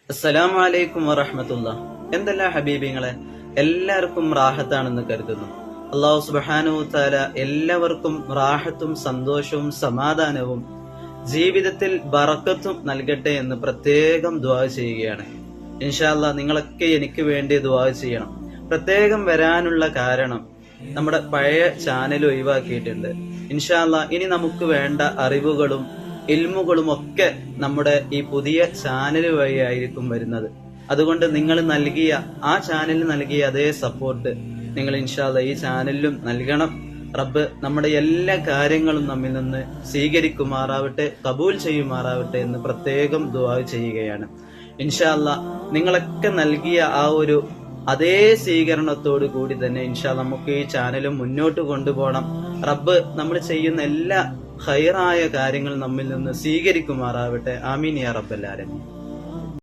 അസ്സലാമു അലൈക്കും വറഹ്മത്തുള്ളാഹി. എന്തെല്ലാം ഹബീബിങ്ങളെ, എല്ലാവർക്കും റാഹത്താണെന്ന് കരുതുന്നു. അല്ലാഹു സുബ്ഹാനഹു തആല എല്ലാവർക്കും റാഹത്തും സന്തോഷവും സമാധാനവും ജീവിതത്തിൽ ബറക്കത്തും നൽകട്ടെ എന്ന് പ്രത്യേകം ദുആ ചെയ്യുകയാണ്. ഇൻഷാ അല്ലാഹ് നിങ്ങളൊക്കെ എനിക്ക് വേണ്ടി ദുആ ചെയ്യണം. പ്രത്യേകം വരാനുള്ള കാരണം നമ്മുടെ പഴയ ചാനൽ ഒഴിവാക്കിയിട്ടുണ്ട്. ഇൻഷാ അല്ലാഹ് ഇനി നമുക്ക് വേണ്ട അറിവുകളും ഇൽമുകളും ഒക്കെ നമ്മുടെ ഈ പുതിയ ചാനൽ വഴിയായിരിക്കും വരുന്നത്. അതുകൊണ്ട് നിങ്ങൾ നൽകിയ ആ ചാനലിന് നൽകിയ അതേ സപ്പോർട്ട് നിങ്ങൾ ഇൻഷാ അല്ലാഹ് ഈ ചാനലിലും നൽകണം. റബ്ബ് നമ്മുടെ എല്ലാ കാര്യങ്ങളും നമ്മിൽ നിന്ന് സ്വീകരിക്കുമാറാവട്ടെ, കബൂൽ ചെയ്യുമാറാവട്ടെ എന്ന് പ്രത്യേകം ദുആ ചെയ്യുകയാണ്. ഇൻഷാ അല്ലാഹ് നിങ്ങളൊക്കെ നൽകിയ ആ ഒരു അതേ സ്വീകരണത്തോടു കൂടി തന്നെ ഇൻഷാ അല്ലാഹ് നമുക്ക് ഈ ചാനലും മുന്നോട്ട് കൊണ്ടുപോകണം. റബ്ബ് നമ്മൾ ചെയ്യുന്ന എല്ലാ ഖൈറായ കാര്യങ്ങൾ നമ്മിൽ നിന്ന് സ്വീകരിക്കുമാറാവട്ടെ. ആമീൻ യാ റബ്ബൽ ആലമീൻ.